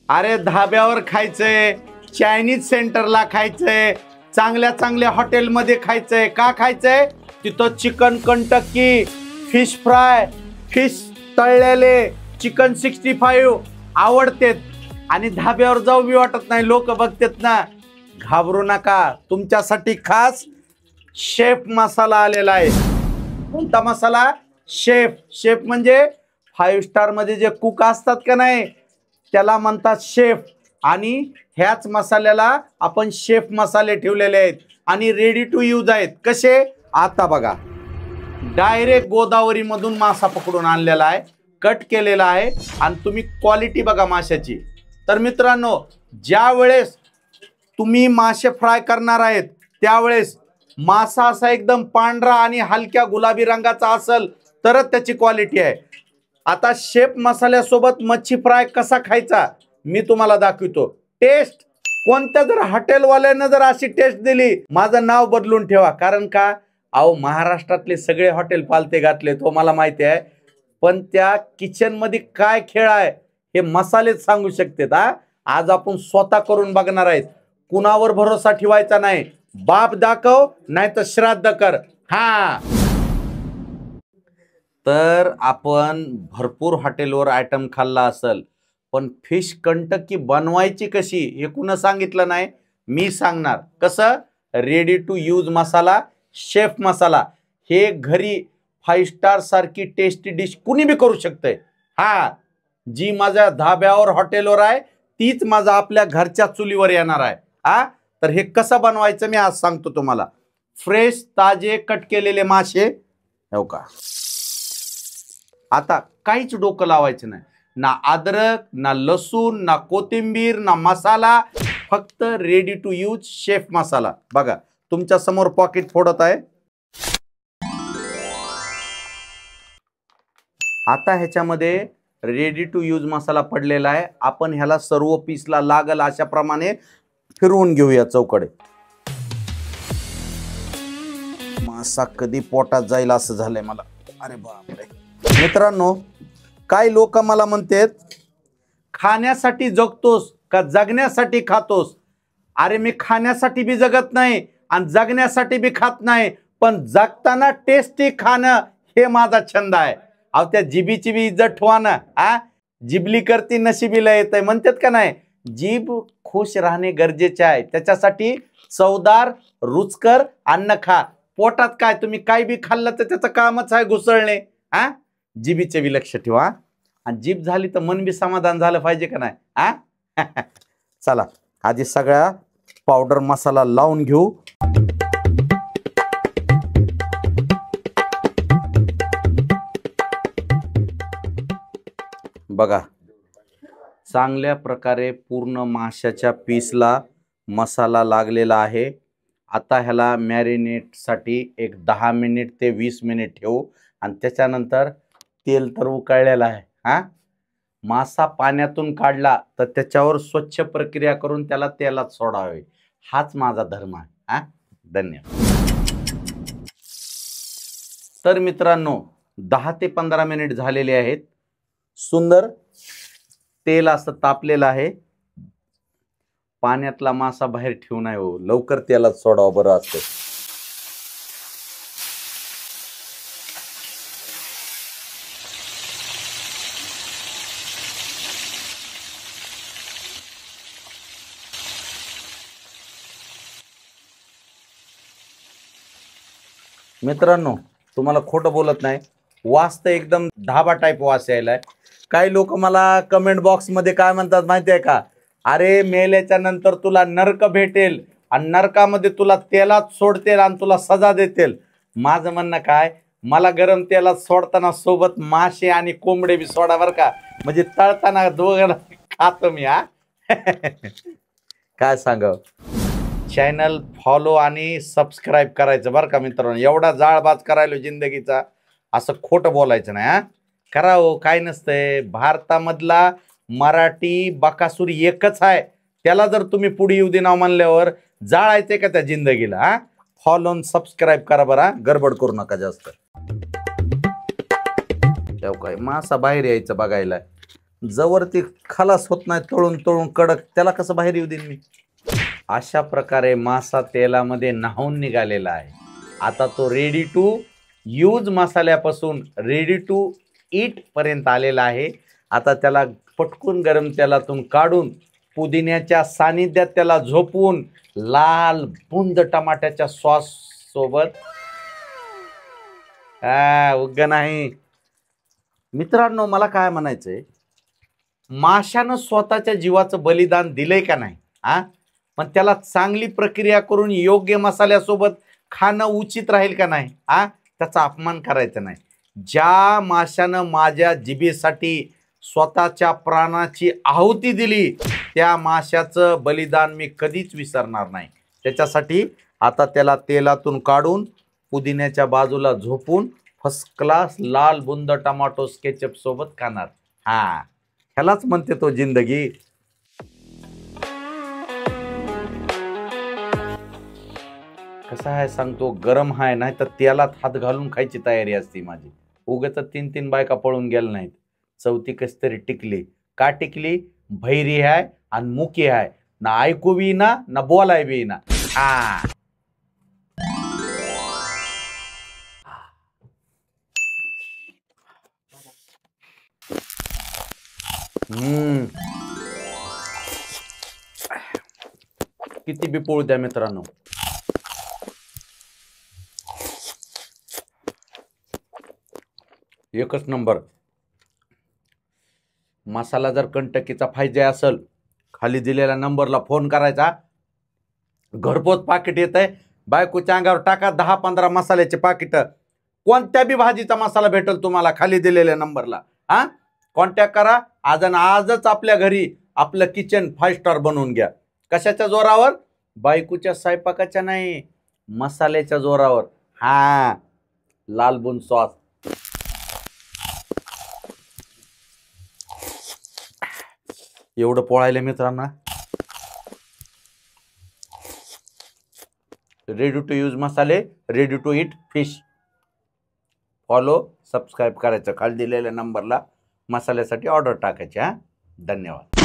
अरे धाब्यावर खायचंय, चायनीज सेंटरला खायचंय, चांगल्या चांगल्या हॉटेलमध्ये खायचंय. का खायचंय? तिथं चिकन कंटक्की, फिश फ्राय, फिश तळलेले, चिकन 65 आवडतेत. आणि धाब्यावर जाऊ बी वाटत नाही, लोक बघतात ना. घाबरू नका, तुमच्यासाठी खास शेफ मसाला आलेला आहे. कोणता मसाला? शेफ. शेफ म्हणजे 5 स्टार मध्ये जे कुक असतात का नाही, त्याला म्हणतात शेफ. आणि ह्याच मसाल्याला आपण शेफ मसाले ठेवलेले आहेत आणि रेडी टू यूज आहेत. कसे? आता बघा, डायरेक्ट गोदावरी मधून मासा पकडून आणलेला आहे, कट केलेला आहे. आणि तुम्ही क्वालिटी बघा माशाची. तर मित्रांनो, ज्या वेळेस तुम्ही मासे फ्राय करणार आहेत त्यावेळेस मासा असा एकदम पांढरा आणि हलक्या गुलाबी रंगाचा असेल तरच त्याची क्वालिटी आहे. आता शेफ मसाल्यासोबत मच्छी फ्राय कसा खायचा मी तुम्हाला दाखवतो. टेस्ट कोणत्या जर हॉटेलवाल्यानं जर अशी टेस्ट दिली, माझं नाव बदलून ठेवा. कारण का, अहो महाराष्ट्रातले सगळे हॉटेल पालते घातले तो मला माहिती आहे, पण त्या किचन मध्ये काय खेळ आहे हे मसालेच सांगू शकतात. आज आपण स्वतः करून बघणार आहेत. कुणावर भरोसा ठेवायचा नाही. बाप दाखव नाही तर श्राद्ध कर. हा, तर आपण भरपूर हॉटेलवर आयटम खाल्ला असेल, पण फिश कंटक्की बनवायची कशी हे कुणा सांगितलं नाही, मी सांगणार. कसं? Ready to use masala, chef masala. हे घरी 5 स्टार सारखी टेस्टी डिश कुणी बी करू शकते. हा, जी माझ्या धाब्यावर हॉटेलवर आहे तीच माझा आपल्या घरच्या चुलीवर येणार आहे. तर हे कसं बनवायचं मी आज सांगतो तुम्हाला. फ्रेश ताजे कट केलेले मासे, हो का. आता काहीच डोकं लावायचं नाही, ना अद्रक, ना लसूण, ना कोथिंबीर, ना मसाला, फक्त रेडी टू यूज शेफ मसाला. बघा तुमच्या समोर पॉकेट फोडत आहे. आता ह्याच्यामध्ये रेडी टू यूज मसाला पडलेला आहे. आपण ह्याला सर्व पीसला लागल अशा प्रमाणे फिरवून घेऊया चौकडे. मासा कधी पोटात जाईल असं झालंय मला. अरे बापरे. मित्रांनो, काही लोक मला म्हणतात, खाण्यासाठी जगतोस का जगण्यासाठी खातोस? अरे मी खाण्यासाठी बी जगत नाही आणि जगण्यासाठी बी खात नाही, पण जगताना टेस्टी खाणं हे माझा छंद आहे. अहो त्या जिबीची बी इज्जत ठेवा ना. जिबली करती नशिबीला येतंय म्हणतात का नाही. जीभ खुश राहणे गरजेचे आहे. त्याच्यासाठी चवदार रुचकर अन्न खा. पोटात काय तुम्ही काय बी खाल्लं तर त्याचं कामच आहे घुसळणे. जिबीचे बी लक्ष ठेवा. आणि जीभ झाली तर मन बी समाधान झालं पाहिजे का नाही. चला आधी सगळ्या पावडर मसाला लावून घेऊ. बघा चांगल्या प्रकारे पूर्ण माशाच्या पीसला मसाला लागलेला आहे. आता ह्याला मॅरिनेटसाठी एक 10 मिनिट ते 20 मिनिट ठेवू. आणि त्याच्यानंतर तेल तर उकळलेलं आहे. मासा पाण्यातून काढला तर त्याच्यावर स्वच्छ प्रक्रिया करून त्याला तेलात सोडावे. हाच माझा धर्म आहे. धन्यवाद. तर मित्रांनो 10 ते 15 मिनिट झालेले आहेत. सुंदर तेल असं तापलेलं आहे. पाण्यातला मासा बाहेर ठेवू नये हो, लवकर तेलात सोडावं बरं असतं. मित्रांनो तुम्हाला खोटं बोलत नाही, वास तर एकदम ढाबा टाईप वास यायलाय. काही लोक मला कमेंट बॉक्स मध्ये काय म्हणतात माहिती आहे का, अरे मेल्याच्या नंतर तुला नरक भेटेल आणि नरकामध्ये तुला तेलात सोडतील आणि तुला सजा देतील. माझं म्हणणं काय, मला गरम तेलात सोडताना सोबत मासे आणि कोंबडे बी सोडा बरं का, म्हणजे तळताना दोघांना खातो मी. काय सांगाव. चॅनल फॉलो आणि सबस्क्राईब करायचं बरं का मित्रांनो. एवढा जाळबाज करायला जिंदगीचा, असं खोटं बोलायचं नाही. करा हो, काय नसतंय. भारतामधला मराठी बकासूर एकच आहे, त्याला जर तुम्ही पुढे येऊ दे नाव म्हणल्यावर जाळायचंय का त्या जिंदगीला. फॉलो आणि सबस्क्राईब करा बरं, गडबड करू नका जास्त. काय मासा बाहेर यायचं बघायला. जवळ ती खलास होत नाही तळून तळून कडक, त्याला कसं बाहेर येऊ देईन मी? अशा प्रकारे मासा तेलामध्ये न्हाऊन निघालेला आहे. आता तो रेडी टू यूज मसाल्यापासून रेडी टू ईट पर्यंत आलेला आहे. आता त्याला पटकून गरम तेलातून काढून पुदिन्याच्या सानिध्यात त्याला झोपवून लाल बुंद टमाट्याच्या सॉस सोबत उग्ग नाही. मित्रांनो, मला काय म्हणायचंय, माशानं स्वतःच्या जीवाचं बलिदान दिलंय का नाही? पण त्याला चांगली प्रक्रिया करून योग्य मसाल्यासोबत खाणं उचित राहील का नाही? त्याचा अपमान करायचा नाही. ज्या माशानं माझ्या जिभेसाठी स्वतःच्या प्राणाची आहुती दिली, त्या माशाचं बलिदान मी कधीच विसरणार नाही. त्याच्यासाठी आता त्याला तेलातून काढून पुदिन्याच्या बाजूला झोपून फर्स्ट क्लास लाल बुंद टमाटो केचप सोबत खाणार. ह्यालाच म्हणते तो जिंदगी. कसा आहे सांगतो, गरम आहे, नाही तर तेलात हात घालून खायची तयारी असते माझी. उगाच 3-3 बायका पळून गेल्या नाहीत, चौथी कशी तरी टिकली. का टिकली? भैरी आहे आणि मुकी आहे, ना ऐकू बी ना ना बोलाय बी ना. किती बी पोळू द्या मित्रांनो. एकच नंबर. मसाला जर कंटकीचा पाहिजे असेल, खाली दिलेल्या नंबरला फोन करायचा. घरपोच पाकिट येत आहे. बायकोच्या अंगावर टाका 10-15 मसाल्याचे पाकिट. कोणत्या बी भाजीचा मसाला भेटेल तुम्हाला खाली दिलेल्या नंबरला. कॉन्टॅक्ट करा आज आणि आजच. आपल्या घरी आपलं किचन 5 स्टार बनवून घ्या. कशाच्या जोरावर? बायकोच्या स्वयंपाकाच्या नाही, मसाल्याच्या जोरावर. लाल बुंद सॉस. एवढं पोळायला मित्रांना. रेडी टू यूज मसाले, ready to eat fish. Follow, subscribe करायचं. खाली दिलेल्या नंबरला मसाल्यासाठी ऑर्डर टाकायची. धन्यवाद.